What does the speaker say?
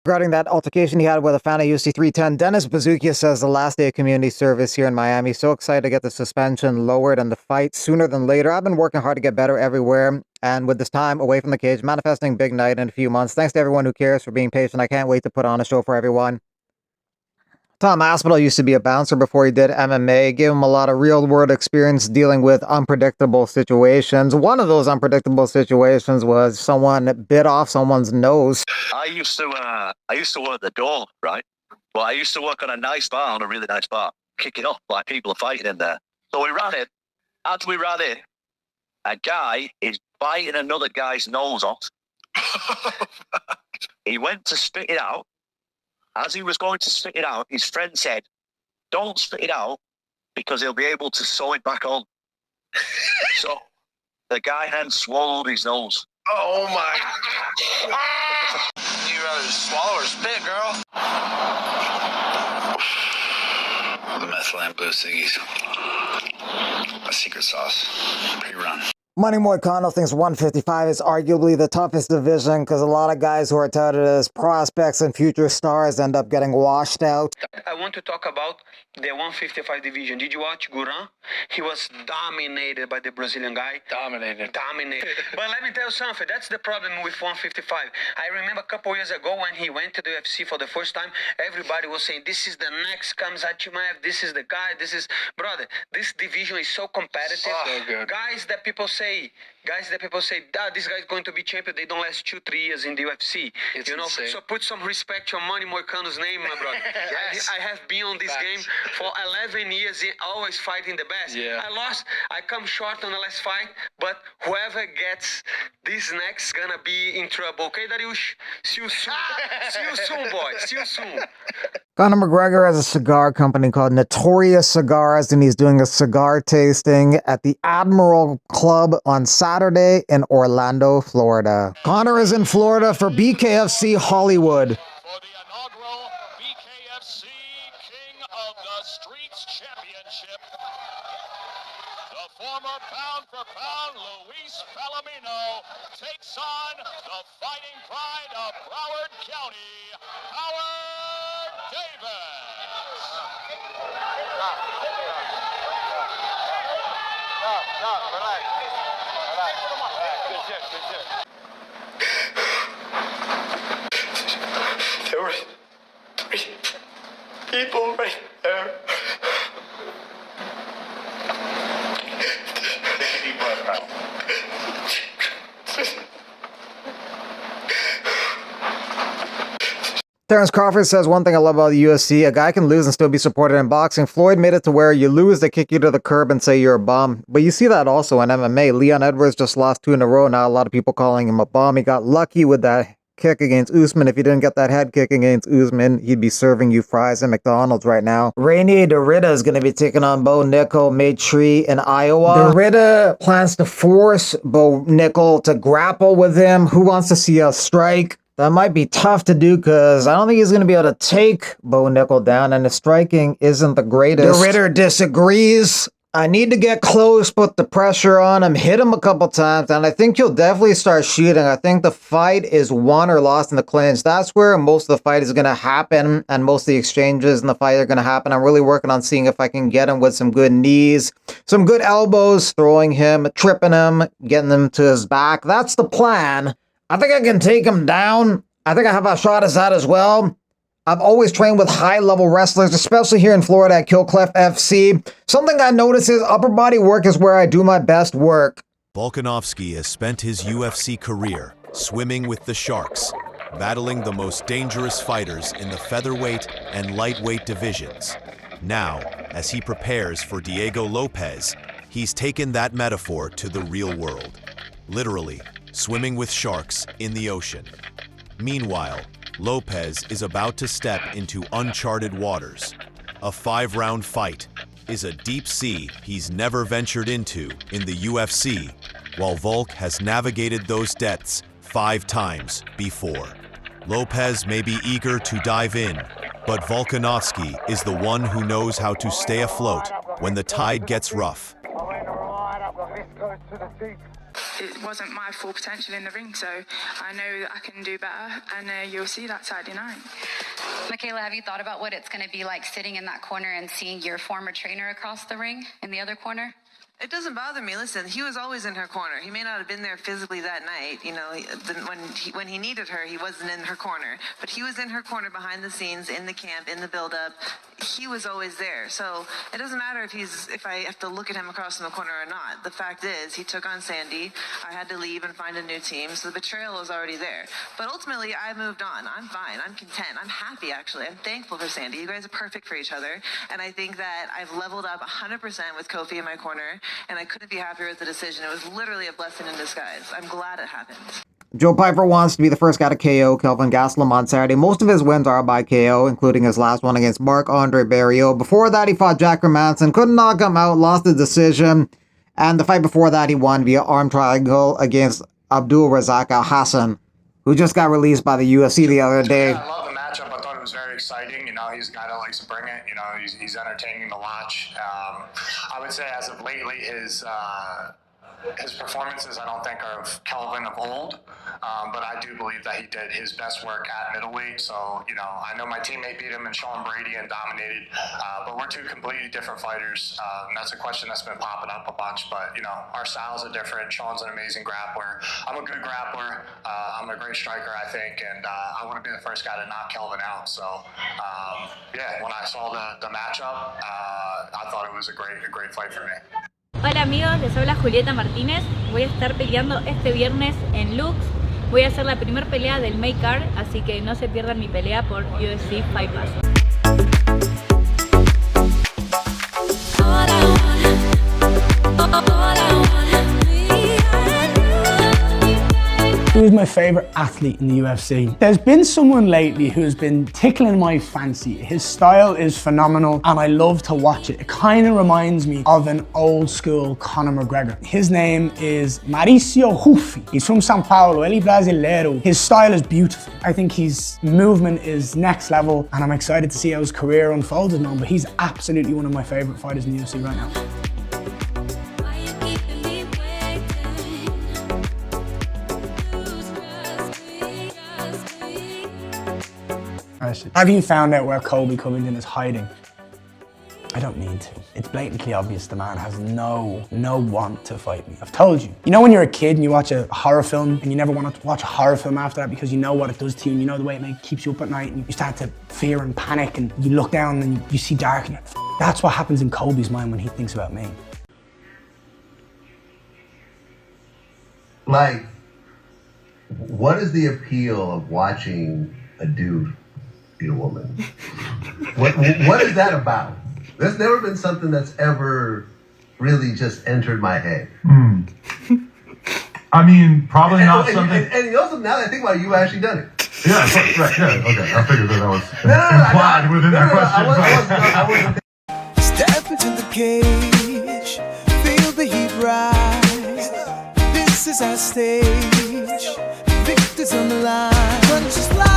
Regarding that altercation he had with a fan of UFC 310, Dennis Buzukja says the last day of community service here in Miami. So excited to get the suspension lowered and the fight sooner than later. I've been working hard to get better everywhere. And with this time away from the cage, manifesting big night in a few months. Thanks to everyone who cares for being patient. I can't wait to put on a show for everyone. Tom Aspinall used to be a bouncer before he did MMA. Gave him a lot of real-world experience dealing with unpredictable situations. One of those unpredictable situations was someone bit off someone's nose. I used to work the door, right? Well, I used to work on a nice bar, on a really nice bar, kicking off like people are fighting in there. So we ran it. As we ran it, a guy is biting another guy's nose off. He went to spit it out. As he was going to spit it out, his friend said, "Don't spit it out because he'll be able to sew it back on." So the guy had swallowed his nose. Oh my. You rather swallow or spit, girl? The methylene blue ciggies. A secret sauce. Pre-run. Money Boy Conor thinks 155 is arguably the toughest division because a lot of guys who are touted as prospects and future stars end up getting washed out. I want to talk about the 155 division. Did you watch Guran? He was dominated by the Brazilian guy. Dominated. But let me tell you something. That's the problem with 155. I remember a couple years ago when he went to the UFC for the first time, everybody was saying, this is the next Khamzat, this is the guy, this is... Brother, this division is so competitive. So good. Guys that people say, this guy is going to be champion, they don't last 2-3 years in the UFC. It's you know, insane. so put some respect on Money Moicano's name, my brother. Yes. I have been on this game for 11 years, always fighting the best. Yeah. I lost, I come short on the last fight, but whoever gets this next gonna be in trouble. Okay, Dariush? See you soon. See you soon, boy. See you soon. Conor McGregor has a cigar company called Notorious Cigars, and he's doing a cigar tasting at the Admiral Club on Saturday in Orlando, Florida. Conor is in Florida for BKFC Hollywood. For the inaugural BKFC King of the Streets Championship, the former pound-for-pound Luis Palomino takes on the fighting pride of Broward County, Howard Davis. Relax. There were 3 people right there. Take a deep breath, pal. Terrence Crawford says one thing I love about the UFC, a guy can lose and still be supported in boxing. Floyd made it to where you lose, they kick you to the curb and say you're a bum. But you see that also in MMA. Leon Edwards just lost 2 in a row. Now a lot of people calling him a bum. He got lucky with that kick against Usman. If he didn't get that head kick against Usman, he'd be serving you fries at McDonald's right now. Rainier Derrida is going to be taking on Bo Nickal, Maytree in Iowa. Derrida plans to force Bo Nickal to grapple with him. Who wants to see us strike? That might be tough to do because I don't think he's going to be able to take Bo Nickal down, and his striking isn't the greatest. Derrida disagrees. I need to get close, put the pressure on him, hit him a couple times, and I think he'll definitely start shooting. I think the fight is won or lost in the clinch. That's where most of the fight is going to happen, and most of the exchanges in the fight are going to happen. I'm really working on seeing if I can get him with some good knees, some good elbows, throwing him, tripping him, getting him to his back. That's the plan. I think I can take him down. I think I have a shot at that as well. I've always trained with high-level wrestlers, especially here in Florida at Killclef FC. Something I notice is upper body work is where I do my best work. Volkanovski has spent his UFC career swimming with the Sharks, battling the most dangerous fighters in the featherweight and lightweight divisions. Now, as he prepares for Diego Lopez, he's taken that metaphor to the real world. Literally, swimming with sharks in the ocean. Meanwhile, Lopez is about to step into uncharted waters. A 5-round fight is a deep sea he's never ventured into in the UFC, while Volk has navigated those depths 5 times before. Lopez may be eager to dive in, but Volkanovski is the one who knows how to stay afloat when the tide gets rough. it wasn't my full potential in the ring. So I know that I can do better, and you'll see that Saturday night. Michaela, have you thought about what it's going to be like sitting in that corner and seeing your former trainer across the ring in the other corner? It doesn't bother me. Listen, he was always in her corner. He may not have been there physically that night. You know, when he needed her, he wasn't in her corner. But he was in her corner behind the scenes, in the camp, in the build-up. He was always there. So it doesn't matter if I have to look at him across in the corner or not. The fact is, he took on Sandy. I had to leave and find a new team. So the betrayal was already there. But ultimately, I moved on. I'm fine. I'm content. I'm happy, actually. I'm thankful for Sandy. You guys are perfect for each other. And I think that I've leveled up 100% with Kofi in my corner. And I couldn't be happier with the decision. It was literally a blessing in disguise. I'm glad it happened. Joe Pyfer wants to be the first guy to KO Kelvin Gastelum on Saturday. Most of his wins are by KO, including his last one against Marc-Andre Barriault. Before that, he fought Jack Hermansson, couldn't knock him out, lost the decision. And the fight before that, he won via arm triangle against Abdul Razak Al Hassan, who just got released by the UFC the other day. Yeah, I love the matchup. I thought it was very exciting. You know, he's a guy that likes to bring it. You know, he's entertaining to watch. I would say as of lately, his performances, I don't think, are of Kelvin of old, but I do believe that he did his best work at middleweight. So, you know, I know my teammate beat him in Sean Brady and dominated, but we're two completely different fighters. And that's a question that's been popping up a bunch, but, you know, our styles are different. Sean's an amazing grappler. I'm a good grappler. I'm a great striker, I think, and I want to be the first guy to knock Kelvin out. So, yeah, when I saw the matchup, I thought it was a great fight for me. Hola amigos, les habla Julieta Martínez. Voy a estar peleando este viernes en Lux. Voy a hacer la primera pelea del main card, así que no se pierdan mi pelea por UFC Fight Pass. Who's my favourite athlete in the UFC? There's been someone lately who's been tickling my fancy. His style is phenomenal and I love to watch it. It kind of reminds me of an old school Conor McGregor. His name is Mauricio Hufi. He's from Sao Paulo, ele brasileiro. His style is beautiful. I think his movement is next level and I'm excited to see how his career unfolds now, but he's absolutely one of my favourite fighters in the UFC right now. Have you found out where Colby Covington is hiding? I don't need to. It's blatantly obvious the man has no want to fight me. I've told you. You know when you're a kid and you watch a horror film and you never want to watch a horror film after that because you know what it does to you and you know the way it keeps you up at night and you start to fear and panic and you look down and you see dark and that's what happens in Colby's mind when he thinks about me. Like, what is the appeal of watching a dude beat a woman? What is that about? There's never been something that's ever really just entered my head. I mean, probably not something. And you know something, now that I think about it, you've actually done it. Yeah, right, yeah, okay. I figured that was implied within that question. Step into the cage, feel the heat rise. This is our stage, victors on the line. Punches fly.